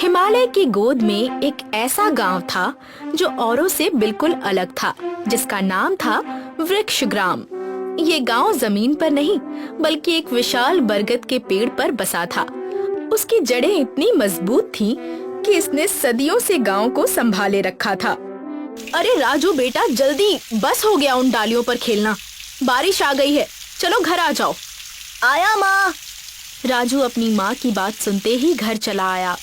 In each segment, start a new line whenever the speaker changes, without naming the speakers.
हिमालय की गोद में एक ऐसा गांव था जो औरों से बिल्कुल अलग था, जिसका नाम था वृक्ष ग्राम। ये गांव जमीन पर नहीं बल्कि एक विशाल बरगद के पेड़ पर बसा था। उसकी जड़ें इतनी मजबूत थीं कि इसने सदियों से गांव को संभाले रखा था। अरे राजू बेटा, जल्दी, बस हो गया उन डालियों पर खेलना। बारिश आ गई है, चलो घर आ जाओ। आया माँ। राजू अपनी माँ की बात सुनते ही घर चला आया।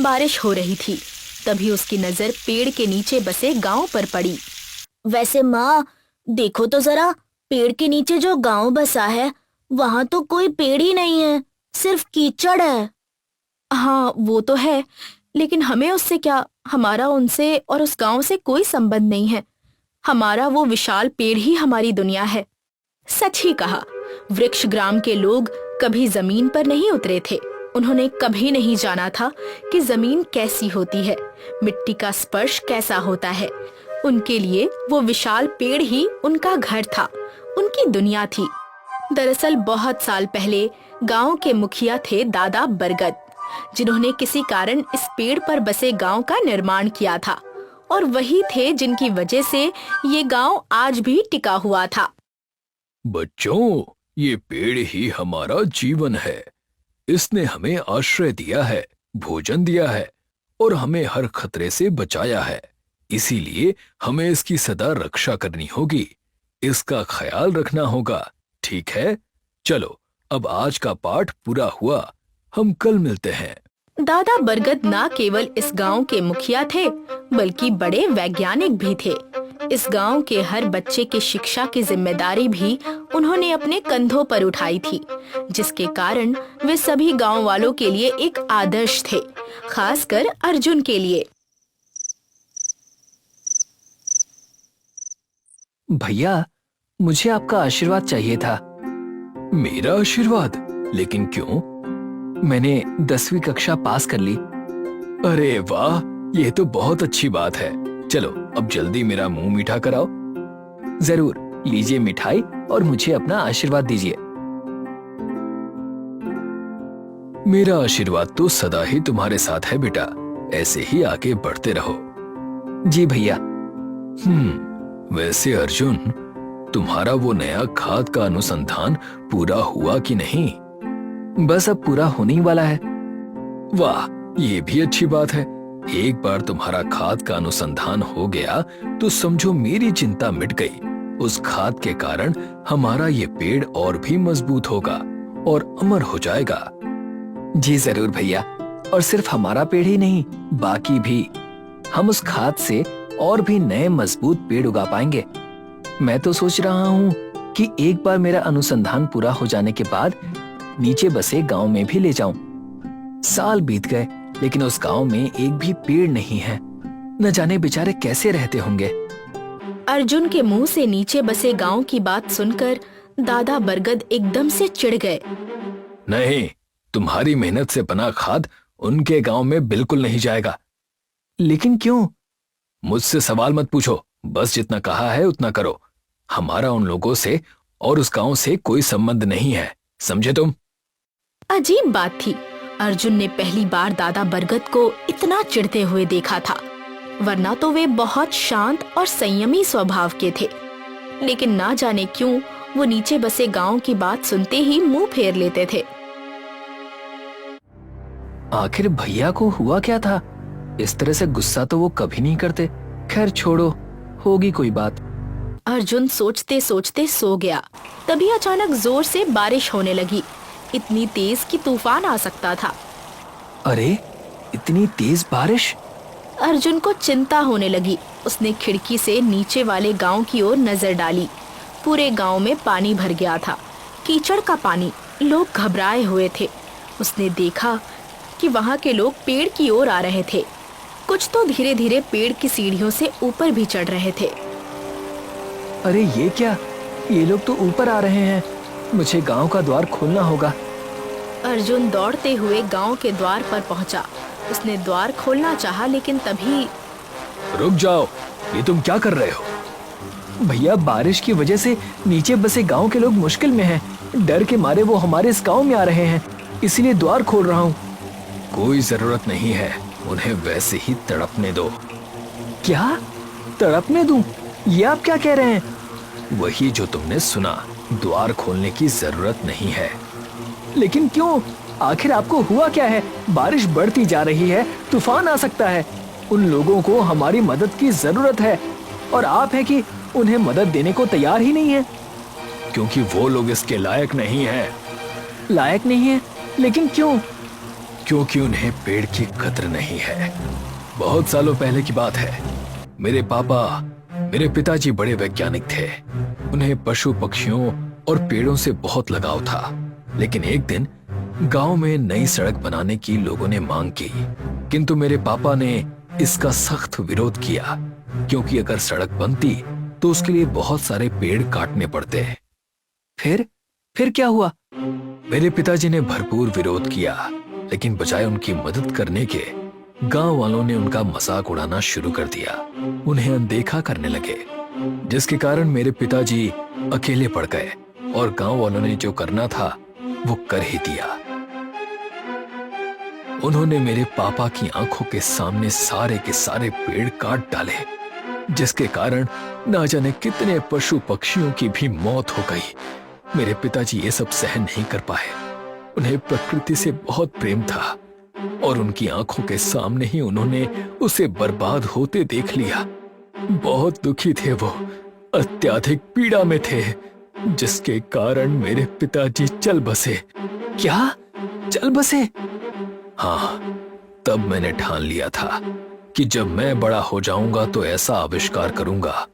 बारिश हो रही थी। तभी उसकी नजर पेड़ के नीचे बसे गांव पर पड़ी।
वैसे माँ, देखो तो जरा, पेड़ के नीचे जो गांव बसा है वहाँ तो कोई पेड़ ही नहीं है, सिर्फ कीचड़ है।
हाँ वो तो है, लेकिन हमें उससे क्या? हमारा उनसे और उस गांव से कोई संबंध नहीं है। हमारा वो विशाल पेड़ ही हमारी दुनिया है। सच ही कहा। वृक्ष ग्राम के लोग कभी जमीन पर नहीं उतरे थे। उन्होंने कभी नहीं जाना था कि जमीन कैसी होती है, मिट्टी का स्पर्श कैसा होता है। उनके लिए वो विशाल पेड़ ही उनका घर था, उनकी दुनिया थी। दरअसल बहुत साल पहले गांव के मुखिया थे दादा बरगद, जिन्होंने किसी कारण इस पेड़ पर बसे गांव का निर्माण किया था, और वही थे जिनकी वजह से ये गांव आज भी टिका हुआ था।
बच्चों, ये पेड़ ही हमारा जीवन है। इसने हमें आश्रय दिया है, भोजन दिया है और हमें हर खतरे से बचाया है। इसीलिए हमें इसकी सदा रक्षा करनी होगी, इसका ख्याल रखना होगा। ठीक है, चलो अब आज का पाठ पूरा हुआ, हम कल मिलते हैं।
दादा बरगद ना केवल इस गांव के मुखिया थे बल्कि बड़े वैज्ञानिक भी थे। इस गांव के हर बच्चे की शिक्षा की जिम्मेदारी भी उन्होंने अपने कंधों पर उठाई थी, जिसके कारण वे सभी गांव वालों के लिए एक आदर्श थे, खासकर अर्जुन के लिए।
भैया, मुझे आपका आशीर्वाद चाहिए था।
मेरा आशीर्वाद? लेकिन क्यों?
मैंने 10वीं कक्षा पास कर ली।
अरे वाह, ये तो बहुत अच्छी बात है। चलो अब जल्दी मेरा मुंह मीठा कराओ।
जरूर, लीजिए मिठाई और मुझे अपना आशीर्वाद दीजिए।
मेरा आशीर्वाद तो सदा ही तुम्हारे साथ है बेटा, ऐसे ही आगे बढ़ते रहो।
जी भैया।
वैसे अर्जुन, तुम्हारा वो नया खाद का अनुसंधान पूरा हुआ कि नहीं?
बस अब पूरा होने ही वाला है।
वाह, ये भी अच्छी बात है। एक बार तुम्हारा खाद का अनुसंधान हो गया तो समझो मेरी चिंता मिट गई। उस खाद के कारण हमारा ये पेड़ और भी मजबूत होगा और अमर हो जाएगा।
जी जरूर भैया, और सिर्फ हमारा पेड़ ही नहीं, बाकी भी। हम उस खाद से और भी नए मजबूत पेड़ उगा पाएंगे। मैं तो सोच रहा हूँ कि एक बार मेरा अनुसंधान पूरा हो जाने के बाद नीचे बसे गांव में भी ले जाऊं। साल बीत गए लेकिन उस गांव में एक भी पेड़ नहीं है। न जाने बेचारे कैसे रहते होंगे।
अर्जुन के मुंह से नीचे बसे गांव की बात सुनकर दादा बरगद एकदम से चिढ़ गए।
नहीं, तुम्हारी मेहनत से बना खाद उनके गांव में बिल्कुल नहीं जाएगा।
लेकिन क्यों?
मुझसे सवाल मत पूछो, बस जितना कहा है उतना करो। हमारा उन लोगों से और उस गांव से कोई संबंध नहीं है, समझे तुम?
अजीब बात थी। अर्जुन ने पहली बार दादा बरगद को इतना चिढ़ते हुए देखा था, वरना तो वे बहुत शांत और संयमी स्वभाव के थे। लेकिन ना जाने क्यों वो नीचे बसे गांव की बात सुनते ही मुंह फेर लेते थे।
आखिर भैया को हुआ क्या था? इस तरह से गुस्सा तो वो कभी नहीं करते। खैर छोड़ो, होगी कोई बात।
अर्जुन सोचते सोचते सो गया। तभी अचानक जोर से बारिश होने लगी, इतनी तेज कि तूफान आ सकता था।
अरे, इतनी तेज बारिश!
अर्जुन को चिंता होने लगी। उसने खिड़की से नीचे वाले गांव की ओर नजर डाली। पूरे गांव में पानी भर गया था, कीचड़ का पानी। लोग घबराए हुए थे। उसने देखा कि वहां के लोग पेड़ की ओर आ रहे थे। कुछ तो धीरे धीरे पेड़ की सीढ़ियों से ऊपर भी चढ़ रहे थे।
अरे ये क्या? ये लोग तो ऊपर आ रहे हैं। मुझे गांव का द्वार खोलना होगा।
अर्जुन दौड़ते हुए गांव के द्वार पर पहुंचा। उसने द्वार खोलना चाहा, लेकिन तभी
रुक जाओ, ये तुम क्या कर रहे हो?
भैया, बारिश की वजह से नीचे बसे गांव के लोग मुश्किल में हैं। डर के मारे वो हमारे इस गांव में आ रहे हैं, इसीलिए द्वार खोल रहा हूँ।
कोई जरूरत नहीं है, उन्हें वैसे ही तड़पने दो।
क्या? तड़पने दूं? ये आप क्या कह रहे हैं?
वही जो तुमने सुना, द्वार खोलने की जरूरत नहीं है।
लेकिन क्यों? आखिर आपको हुआ क्या है? बारिश बढ़ती जा रही है, तूफान आ सकता है। उन लोगों को हमारी मदद की जरूरत है और आप हैं कि उन्हें मदद देने को तैयार ही नहीं है।
क्योंकि वो लोग इसके लायक नहीं है।
लायक नहीं है? लेकिन क्यों?
क्योंकि उन्हें पेड़ की कद्र नहीं है। बहुत सालों पहले की बात है। मेरे पिताजी बड़े वैज्ञानिक थे। उन्हें पशु पक्षियों और पेड़ों से बहुत लगाव था। लेकिन एक दिन गांव में नई सड़क बनाने की लोगों ने मांग की, किंतु मेरे पापा ने इसका सख्त विरोध किया, क्योंकि अगर सड़क बनती तो उसके लिए बहुत सारे पेड़ काटने पड़ते।
फिर क्या हुआ?
मेरे पिताजी ने भरपूर विरोध किया, लेकिन बजाय उनकी मदद करने के गांव वालों ने उनका मजाक उड़ाना शुरू कर दिया। उन्हें अनदेखा करने लगे, जिसके कारण मेरे पिताजी अकेले पड़ गए और गांव वालों ने जो करना था वो कर ही दिया। उन्होंने मेरे पापा की आंखों के सामने सारे के सारे पेड़ काट डाले, जिसके कारण ना जाने कितने पशु पक्षियों की भी मौत हो गई। मेरे पिताजी ये सब सहन नहीं कर पाए। उन्हें प्रकृति से बहुत प्रेम था और उनकी आंखों के सामने ही उन्होंने उसे बर्बाद होते देख लिया। बहुत दुखी थे वो, अत्यधिक पीड़ा में थे, जिसके कारण मेरे पिताजी चल बसे।
क्या? चल बसे?
हाँ, तब मैंने ठान लिया था कि जब मैं बड़ा हो जाऊंगा तो ऐसा आविष्कार करूंगा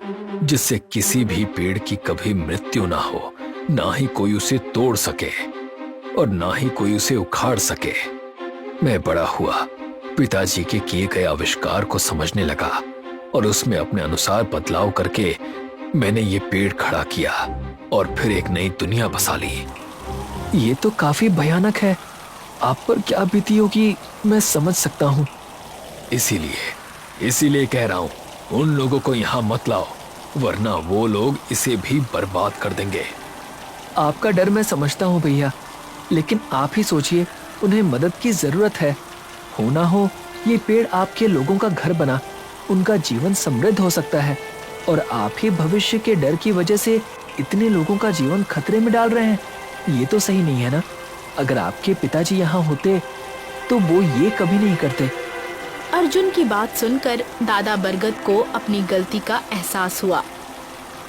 जिससे किसी भी पेड़ की कभी मृत्यु ना हो, ना ही कोई उसे तोड़ सके और ना ही कोई उसे उखाड़ सके। मैं बड़ा हुआ, पिताजी के किए गए आविष्कार को समझने लगा और उसमें अपने अनुसार बदलाव करके मैंने ये पेड़ खड़ा किया और फिर एक नई दुनिया बसा ली।
ये तो काफी भयानक है। आप पर क्या बीती होगी मैं समझ सकता हूँ।
इसीलिए कह रहा हूँ, उन लोगों को यहाँ मत लाओ, वरना वो लोग इसे भी बर्बाद कर देंगे।
आपका डर मैं समझता हूँ भैया, लेकिन आप ही सोचिए, उन्हें मदद की जरूरत है। हो ना हो ये पेड़ आपके लोगों का घर बना, उनका जीवन समृद्ध हो सकता है और आप ही भविष्य के डर की वजह से इतने लोगों का जीवन खतरे में डाल रहे हैं। ये तो सही नहीं है ना। अगर आपके पिताजी यहाँ होते तो वो ये कभी नहीं करते।
अर्जुन की बात सुनकर दादा बरगद को अपनी गलती का एहसास हुआ।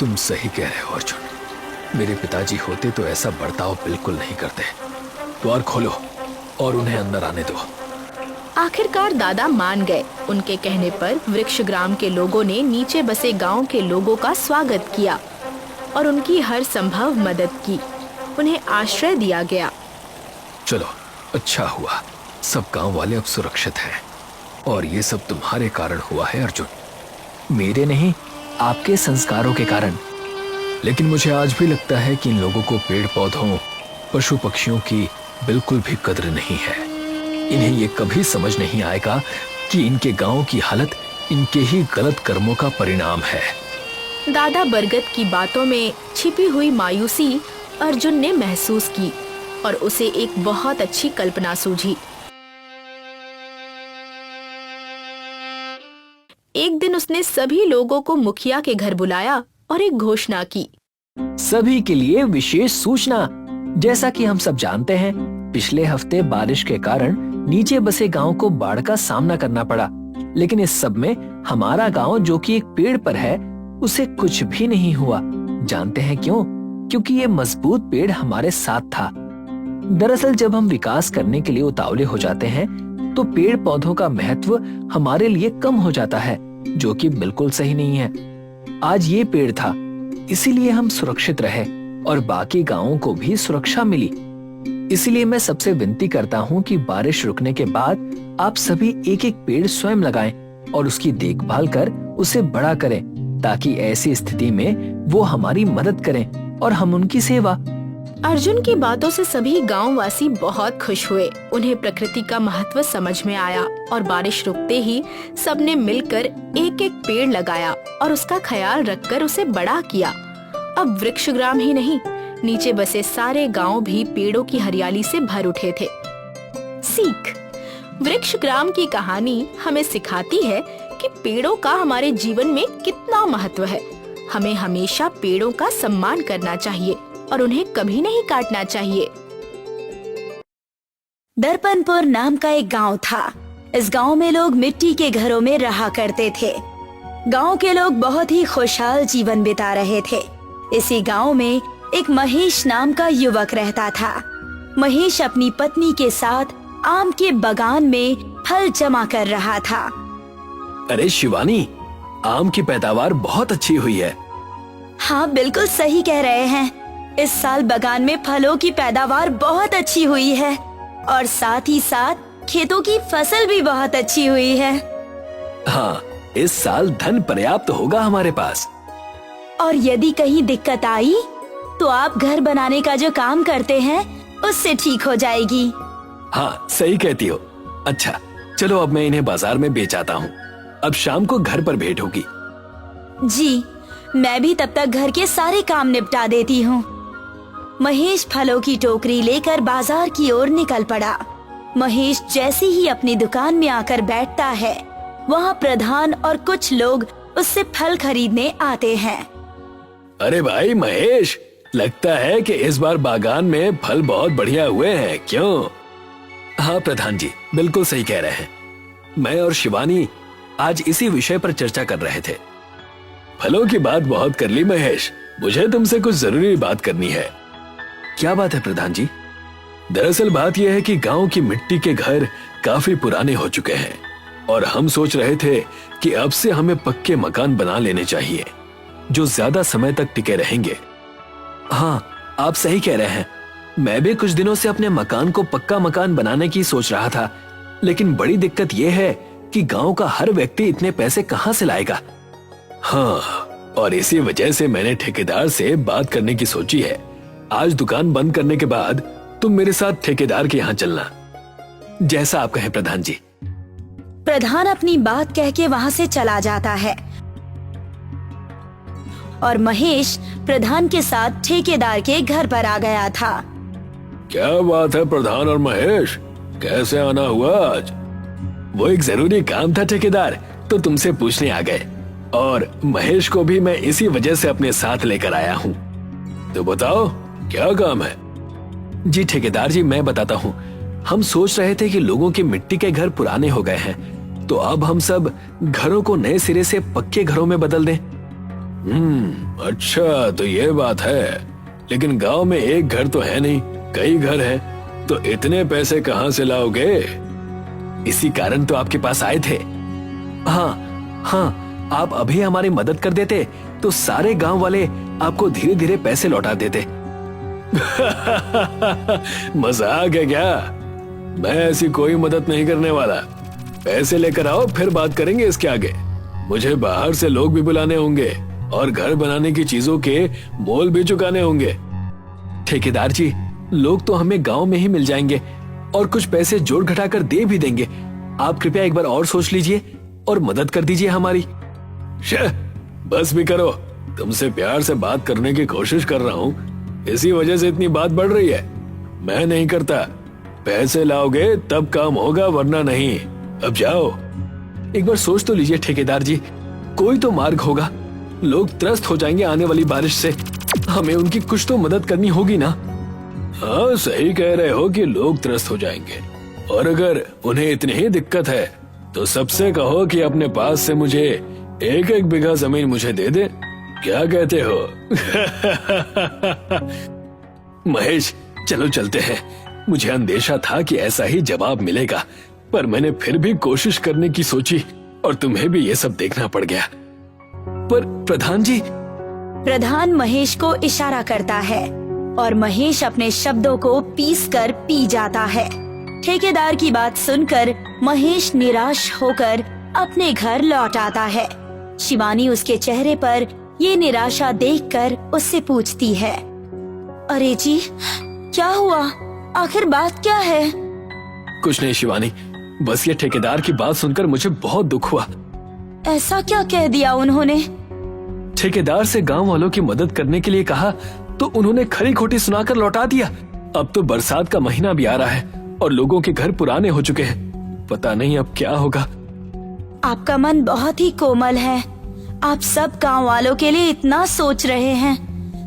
तुम सही कह रहे हो अर्जुन, मेरे पिताजी होते तो ऐसा बर्ताव बिल्कुल नहीं करते। द्वार खोलो और उन्हें अंदर आने दो।
आखिरकार दादा मान गए। उनके कहने पर वृक्षग्राम के लोगों ने नीचे बसे गांव के लोगों का स्वागत किया और उनकी हर संभव मदद की। उन्हें आश्रय दिया गया।
चलो, अच्छा हुआ, सब गांव वाले अब सुरक्षित हैं और ये सब तुम्हारे कारण हुआ है अर्जुन।
मेरे नहीं, आपके संस्कारों के कारण।
लेकिन मुझे आज भी लगता है कि इन लोगों को पेड़ पौधों, पशु पक्षियों की बिल्कुल भी कद्र नहीं है। इन्हें ये कभी समझ नहीं आएगा कि इनके गांव की हालत इनके ही गलत कर्मों का परिणाम है।
दादा बरगद की बातों में छिपी हुई मायूसी अर्जुन ने महसूस की और उसे एक बहुत अच्छी कल्पना सूझी। एक दिन उसने सभी लोगों को मुखिया के घर बुलाया और एक घोषणा की।
सभी के लिए विशेष सूचना। जैसा कि हम सब जानते हैं, पिछले हफ्ते बारिश के कारण नीचे बसे गांव को बाढ़ का सामना करना पड़ा। लेकिन इस सब में हमारा गांव, जो कि एक पेड़ पर है, उसे कुछ भी नहीं हुआ। जानते हैं क्यों? क्योंकि ये मजबूत पेड़ हमारे साथ था। दरअसल जब हम विकास करने के लिए उतावले हो जाते हैं तो पेड़ पौधों का महत्व हमारे लिए कम हो जाता है, जो कि बिल्कुल सही नहीं है। आज ये पेड़ था, इसीलिए हम सुरक्षित रहे और बाकी गांवों को भी सुरक्षा मिली। इसीलिए मैं सबसे विनती करता हूँ कि बारिश रुकने के बाद आप सभी एक एक पेड़ स्वयं लगाएं और उसकी देखभाल कर उसे बड़ा करें, ताकि ऐसी स्थिति में वो हमारी मदद करें और हम उनकी सेवा।
अर्जुन की बातों से सभी गांववासी बहुत खुश हुए। उन्हें प्रकृति का महत्व समझ में आया और बारिश रुकते ही सबने मिलकर एक एक पेड़ लगाया और उसका ख्याल रखकर उसे बड़ा किया। अब वृक्षग्राम ही नहीं, नीचे बसे सारे गांव भी पेड़ों की हरियाली से भर उठे थे। सीख: वृक्ष ग्राम की कहानी हमें सिखाती है कि पेड़ों का हमारे जीवन में कितना महत्व है। हमें हमेशा पेड़ों का सम्मान करना चाहिए और उन्हें कभी नहीं काटना चाहिए।
दर्पणपुर नाम का एक गांव था। इस गांव में लोग मिट्टी के घरों में रहा करते थे। गांव के लोग बहुत ही खुशहाल जीवन बिता रहे थे। इसी गांव में एक महेश नाम का युवक रहता था। महेश अपनी पत्नी के साथ आम के बागान में फल जमा कर रहा था।
अरे शिवानी, आम की पैदावार बहुत अच्छी हुई है।
हाँ, बिल्कुल सही कह रहे हैं। इस साल बागान में फलों की पैदावार बहुत अच्छी हुई है और साथ ही साथ खेतों की फसल भी बहुत अच्छी हुई है।
हाँ, इस साल धन पर्याप्त होगा हमारे पास।
और यदि कहीं दिक्कत आई तो आप घर बनाने का जो काम करते हैं उससे ठीक हो जाएगी।
हाँ, सही कहती हो। अच्छा, चलो अब मैं इन्हें बाजार में बेच आता हूँ। अब शाम को घर पर भेंट होगी।
जी, मैं भी तब तक घर के सारे काम निपटा देती हूँ। महेश फलों की टोकरी लेकर बाजार की ओर निकल पड़ा। महेश जैसे ही अपनी दुकान में आकर बैठता है, वहाँ प्रधान और कुछ लोग उससे फल खरीदने आते हैं।
अरे भाई महेश, लगता है कि इस बार बागान में फल बहुत बढ़िया हुए हैं, क्यों? हाँ प्रधान जी, बिल्कुल सही कह रहे हैं। मैं और शिवानी आज इसी विषय पर चर्चा कर रहे थे। फलों की बात बहुत कर ली महेश, मुझे तुमसे कुछ जरूरी बात करनी है। क्या बात है प्रधान जी? दरअसल बात यह है कि गांव की मिट्टी के घर काफी पुराने हो चुके हैं और हम सोच रहे थे कि अब से हमें पक्के मकान बना लेने चाहिए जो ज्यादा समय तक टिके रहेंगे। हाँ, आप सही कह रहे हैं। मैं भी कुछ दिनों से अपने मकान को पक्का मकान बनाने की सोच रहा था, लेकिन बड़ी दिक्कत यह है कि गांव का हर व्यक्ति इतने पैसे कहां से लाएगा। हाँ, और इसी वजह से मैंने ठेकेदार से बात करने की सोची है। आज दुकान बंद करने के बाद तुम मेरे साथ ठेकेदार के यहाँ चलना। जैसा आप कहें प्रधान जी।
प्रधान अपनी बात कह के वहाँ से चला जाता है और महेश प्रधान के साथ ठेकेदार के घर पर आ गया था।
क्या बात है प्रधान और महेश, कैसे आना हुआ आज? वो एक जरूरी काम था ठेकेदार, तो तुमसे पूछने आ गए। और महेश को भी मैं इसी वजह से अपने साथ लेकर आया हूँ। तो बताओ क्या काम है? जी ठेकेदार जी, मैं बताता हूँ। हम सोच रहे थे कि लोगों के मिट्टी के घर पुराने हो गए हैं, तो अब हम सब घरों को नए सिरे से पक्के घरों में बदल दें। अच्छा, तो ये बात है। लेकिन गांव में एक घर तो है नहीं, कई घर हैं, तो इतने पैसे कहां से लाओगे? इसी कारण तो आपके पास आए थे। हाँ, आप अभी हमारी मदद कर देते तो सारे गांव वाले आपको धीरे धीरे पैसे लौटा देते। मजाक है क्या? मैं ऐसी कोई मदद नहीं करने वाला। पैसे लेकर आओ, फिर बात करेंगे इसके आगे। मुझे बाहर से लोग भी बुलाने होंगे और घर बनाने की चीजों के मोल भी चुकाने होंगे। ठेकेदार जी, लोग तो हमें गांव में ही मिल जाएंगे और कुछ पैसे जोड़ घटाकर दे भी देंगे। आप कृपया एक बार और सोच लीजिए और मदद कर दीजिए हमारी। बस भी करो, तुमसे प्यार से बात करने की कोशिश कर रहा हूँ, इसी वजह से इतनी बात बढ़ रही है। मैं नहीं करता। पैसे लाओगे तब काम होगा, वरना नहीं। अब जाओ। एक बार सोच तो लीजिए ठेकेदार जी, कोई तो मार्ग होगा। लोग त्रस्त हो जाएंगे आने वाली बारिश से, हमें उनकी कुछ तो मदद करनी होगी ना। हाँ, सही कह रहे हो कि लोग त्रस्त हो जाएंगे, और अगर उन्हें इतनी ही दिक्कत है तो सबसे कहो कि अपने पास से मुझे 1-1 बीघा जमीन मुझे दे दे। क्या कहते हो? महेश, चलो चलते हैं। मुझे अंदेशा था कि ऐसा ही जवाब मिलेगा, पर मैंने फिर भी कोशिश करने की सोची और तुम्हें भी ये सब देखना पड़ गया। पर प्रधान जी।
प्रधान महेश को इशारा करता है और महेश अपने शब्दों को पीसकर पी जाता है। ठेकेदार की बात सुनकर महेश निराश होकर अपने घर लौट आता है। शिवानी उसके चेहरे पर ये निराशा देखकर उससे पूछती है, अरे जी, क्या हुआ? आखिर बात क्या है?
कुछ नहीं शिवानी, बस ये ठेकेदार की बात सुनकर मुझे बहुत दुख हुआ।
ऐसा क्या कह दिया उन्होंने?
ठेकेदार से गांव वालों की मदद करने के लिए कहा तो उन्होंने खरी खोटी सुनाकर लौटा दिया। अब तो बरसात का महीना भी आ रहा है और लोगों के घर पुराने हो चुके हैं। पता नहीं अब क्या होगा।
आपका मन बहुत ही कोमल है। आप सब गांव वालों के लिए इतना सोच रहे हैं।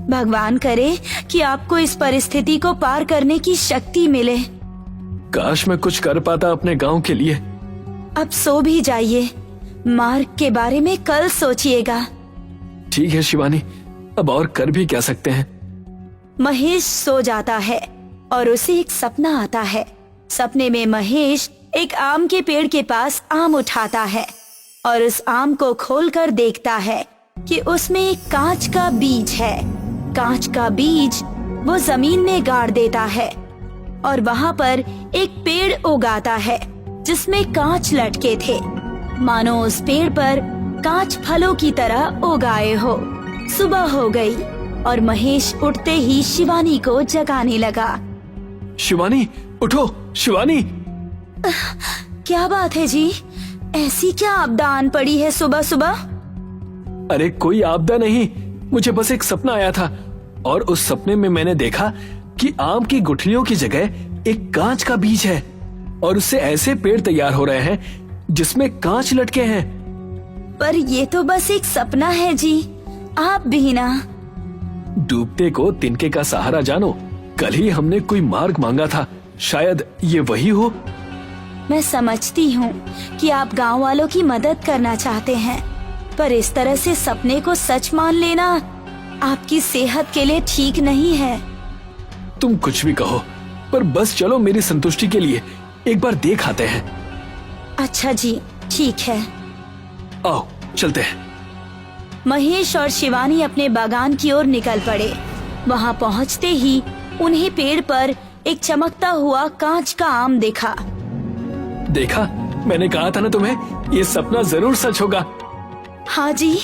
भगवान करे कि आपको इस परिस्थिति को पार करने की शक्ति मिले।
काश मैं कुछ कर पाता अपने गांव के लिए।
अब सो भी जाइए। मार्ग के बारे में कल सोचिएगा।
ठीक है शिवानी, अब और कर भी क्या सकते हैं।
महेश सो जाता है और उसे एक सपना आता है। सपने में महेश एक आम के पेड़ के पास आम उठाता है और उस आम को खोलकर देखता है कि उसमें एक कांच का बीज है। कांच का बीज वो जमीन में गाड़ देता है और वहाँ पर एक पेड़ उगाता है जिसमें कांच लटके थे, मानो उस पेड़ पर कांच फलों की तरह उगाए हो। सुबह हो गई और महेश उठते ही शिवानी को जगाने लगा।
शिवानी उठो, शिवानी।
क्या बात है जी? ऐसी क्या आपदा आन पड़ी है सुबह सुबह?
अरे कोई आपदा नहीं, मुझे बस एक सपना आया था और उस सपने में मैंने देखा कि आम की गुठलियों की जगह एक कांच का बीज है और उससे ऐसे पेड़ तैयार हो रहे हैं जिसमें कांच लटके हैं।
पर ये तो बस एक सपना है जी, आप भी ना।
डूबते को तिनके का सहारा जानो। कल ही हमने कोई मार्ग मांगा था, शायद ये वही हो।
मैं समझती हूँ कि आप गांव वालों की मदद करना चाहते हैं, पर इस तरह से सपने को सच मान लेना आपकी सेहत के लिए ठीक नहीं है।
तुम कुछ भी कहो, पर बस चलो मेरी संतुष्टि के लिए एक बार देख आते हैं।
अच्छा जी, ठीक है।
आओ चलते हैं।
महेश और शिवानी अपने बागान की ओर निकल पड़े। वहाँ पहुँचते ही उन्हें पेड़ पर एक चमकता हुआ कांच का आम देखा।
देखा, मैंने कहा था ना तुम्हें, ये सपना जरूर सच होगा।
हाँ जी,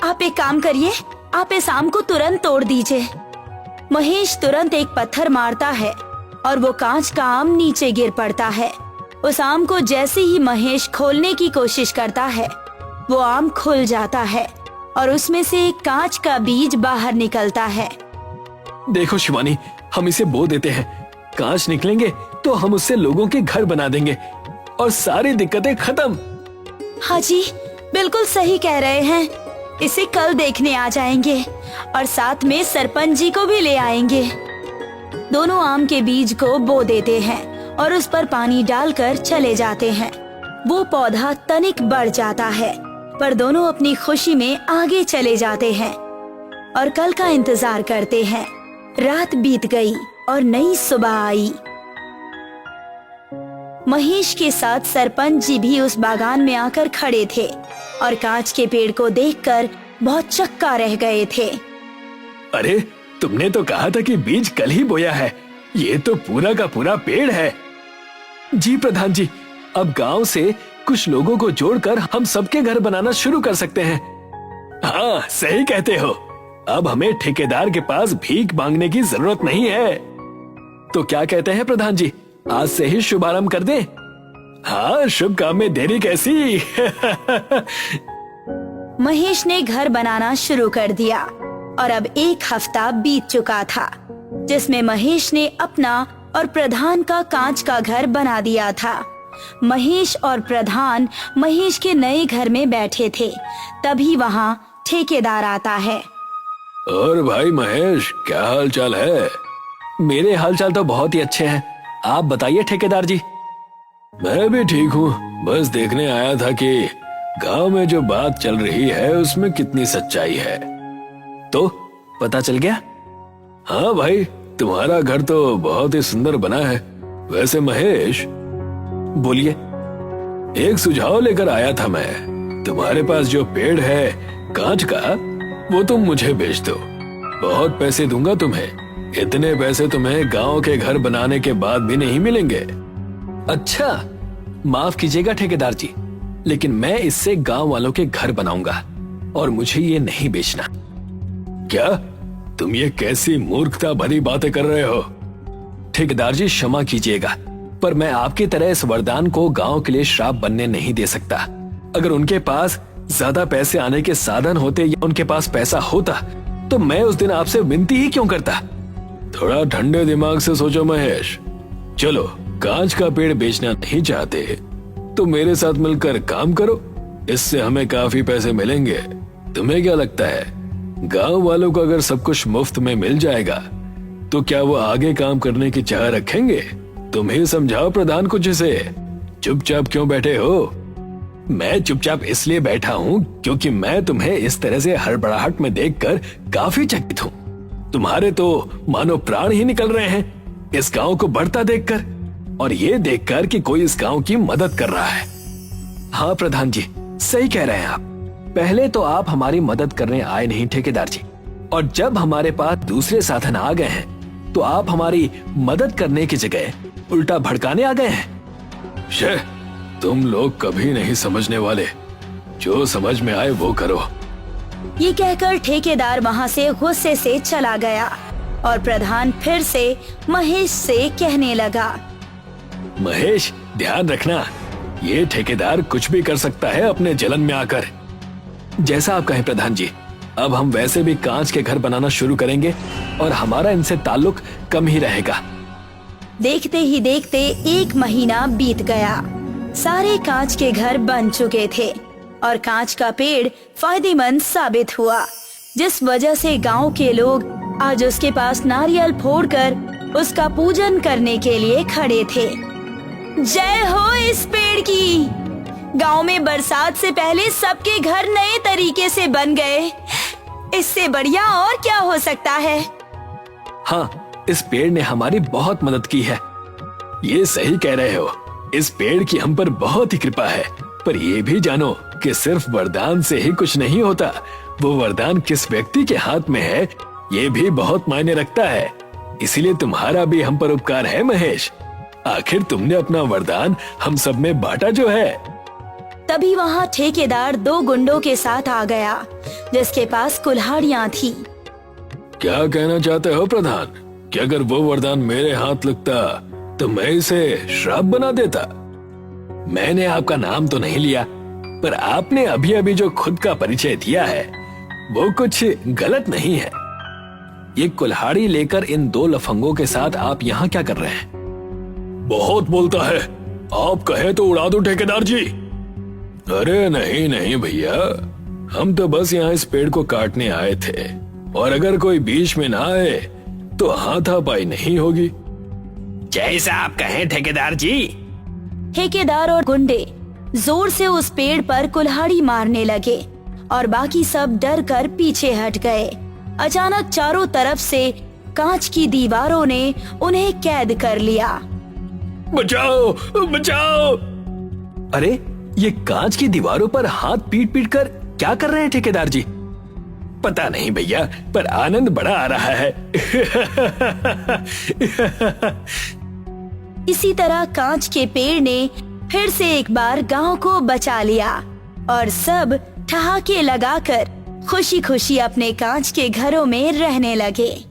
आप एक काम करिए, आप इस आम को तुरंत तोड़ दीजिए। महेश तुरंत एक पत्थर मारता है और वो कांच का आम नीचे गिर पड़ता है। उस आम को जैसे ही महेश खोलने की कोशिश करता है, वो आम खुल जाता है और उसमें से एक कांच का बीज बाहर निकलता है।
देखो शिवानी, हम इसे बो देते हैं। कांच निकलेंगे तो हम उससे लोगों के घर बना देंगे और सारी दिक्कतें खत्म।
हाँ जी, बिल्कुल सही कह रहे हैं। इसे कल देखने आ जाएंगे और साथ में सरपंच जी को भी ले आएंगे। दोनों आम के बीज को बो देते हैं और उस पर पानी डालकर चले जाते हैं। वो पौधा तनिक बढ़ जाता है, पर दोनों अपनी खुशी में आगे चले जाते हैं और कल का इंतजार करते हैं। रात बीत गई और नई सुबह आई। महेश के साथ सरपंच जी भी उस बागान में आकर खड़े थे और कांच के पेड़ को देखकर बहुत चक्का रह गए थे।
अरे, तुमने तो कहा था कि बीज कल ही बोया है, ये तो पूरा का पूरा पेड़ है। जी प्रधान जी, अब गांव से कुछ लोगों को जोड़कर हम सबके घर बनाना शुरू कर सकते हैं। हाँ, सही कहते हो। अब हमें ठेकेदार के पास भीख मांगने की जरूरत नहीं है। तो क्या कहते हैं प्रधान जी, आज से ही शुभारंभ कर दें? हाँ, शुभ काम में देरी कैसी।
महेश ने घर बनाना शुरू कर दिया और अब एक हफ्ता बीत चुका था, जिसमें महेश ने अपना और प्रधान का कांच का घर बना दिया था। महेश और प्रधान महेश के नए घर में बैठे थे, तभी वहाँ ठेकेदार आता है।
और भाई महेश, क्या हाल चाल है? मेरे हाल चाल तो बहुत ही अच्छे हैं, आप बताइए ठेकेदार जी। मैं भी ठीक हूँ, बस देखने आया था कि गांव में जो बात चल रही है उसमें कितनी सच्चाई है। तो पता चल गया? हाँ भाई, तुम्हारा घर तो बहुत ही सुंदर बना है। वैसे महेश, बोलिए। एक सुझाव लेकर आया था मैं। तुम्हारे पास जो पेड़ है कांच का, वो तुम मुझे बेच दो। बहुत पैसे दूंगा तुम्हें। इतने पैसे तुम्हें गांव के घर बनाने के बाद भी नहीं मिलेंगे। अच्छा, माफ कीजिएगा ठेकेदार जी, लेकिन मैं इससे गांव वालों के घर बनाऊंगा और मुझे ये नहीं बेचना। क्या तुम ये कैसी मूर्खता भरी बातें कर रहे हो? ठेकेदार जी क्षमा कीजिएगा, पर मैं आपकी तरह इस वरदान को गांव के लिए श्राप बनने नहीं दे सकता। अगर उनके पास ज्यादा पैसे आने के साधन होते या उनके पास पैसा होता तो मैं उस दिन आपसे विनती ही क्यों करता। थोड़ा ठंडे दिमाग से सोचो महेश। चलो, कांच का पेड़ बेचना नहीं चाहते तो मेरे साथ मिलकर काम करो, इससे हमें काफी पैसे मिलेंगे। तुम्हें क्या लगता है, गांव वालों को अगर सब कुछ मुफ्त में मिल जाएगा तो क्या वो आगे काम करने की चाह रखेंगे? तुम ही समझाओ प्रधान कुछ इसे। चुपचाप क्यों बैठे हो? मैं चुपचाप इसलिए बैठा हूँ क्योंकि मैं तुम्हें इस तरह से हड़बड़ाहट में देखकर काफी चकित हूँ। तुम्हारे तो मानो प्राण ही निकल रहे हैं इस गांव को बढ़ता देखकर, और ये देखकर कि कोई इस गांव की मदद कर रहा है।
हाँ प्रधान जी, सही कह रहे हैं आप। पहले तो आप हमारी मदद करने आए नहीं ठेकेदार जी, और जब हमारे पास दूसरे साधन आ गए हैं तो आप हमारी मदद करने की जगह उल्टा भड़काने आ गए हैं।
शे, तुम लोग कभी नहीं समझने वाले, जो समझ में आए वो करो।
ये कहकर ठेकेदार वहाँ से गुस्से से चला गया और प्रधान फिर से महेश से कहने लगा,
महेश, ध्यान रखना, ये ठेकेदार कुछ भी कर सकता है अपने जलन में आकर।
जैसा आप कहें प्रधान जी।
अब हम वैसे भी कांच के घर बनाना शुरू करेंगे और हमारा इनसे ताल्लुक कम ही रहेगा।
देखते ही देखते 1 महीना बीत गया। सारे कांच के घर बन चुके थे और कांच का पेड़ फायदेमंद साबित हुआ, जिस वजह से गांव के लोग आज उसके पास नारियल फोड़कर उसका पूजन करने के लिए खड़े थे। जय हो इस पेड़ की। गांव में बरसात से पहले सबके घर नए तरीके से बन गए। इससे बढ़िया और क्या हो सकता है।
हाँ, इस पेड़ ने हमारी बहुत मदद की है।
ये सही कह रहे हो, इस पेड़ की हम पर बहुत ही कृपा है। पर ये भी जानो कि सिर्फ वरदान से ही कुछ नहीं होता, वो वरदान किस व्यक्ति के हाथ में है ये भी बहुत मायने रखता है। इसीलिए तुम्हारा भी हम पर उपकार है महेश। आखिर तुमने अपना वरदान हम सब में बांटा जो है।
तभी वहाँ ठेकेदार 2 गुंडों के साथ आ गया, जिसके पास कुल्हाड़ियाँ थी।
क्या कहना चाहते हो प्रधान, कि अगर वो वरदान मेरे हाथ लगता तो मैं इसे श्राप बना देता? मैंने आपका नाम तो नहीं लिया, पर आपने अभी अभी जो खुद का परिचय दिया है वो कुछ गलत नहीं है।
ये कुल्हाड़ी लेकर इन 2 लफंगों के साथ आप यहाँ क्या कर रहे हैं?
बहुत बोलता है, आप कहे तो उड़ा दो ठेकेदार जी। अरे नहीं नहीं भैया, हम तो बस यहाँ इस पेड़ को काटने आए थे, और अगर कोई बीच में ना आए तो हाथापाई नहीं होगी।
जैसा आप कहें ठेकेदार जी।
ठेकेदार और गुंडे जोर से उस पेड़ पर कुल्हाड़ी मारने लगे और बाकी सब डर कर पीछे हट गए। अचानक चारों तरफ से कांच की दीवारों ने उन्हें कैद कर लिया।
बचाओ बचाओ!
अरे, ये कांच की दीवारों पर हाथ पीट पीट कर क्या कर रहे हैं ठेकेदार जी?
पता नहीं भैया, पर आनंद बड़ा आ रहा है।
इसी तरह कांच के पेड़ ने फिर से एक बार गांव को बचा लिया और सब ठहाके लगाकर खुशी खुशी अपने कांच के घरों में रहने लगे।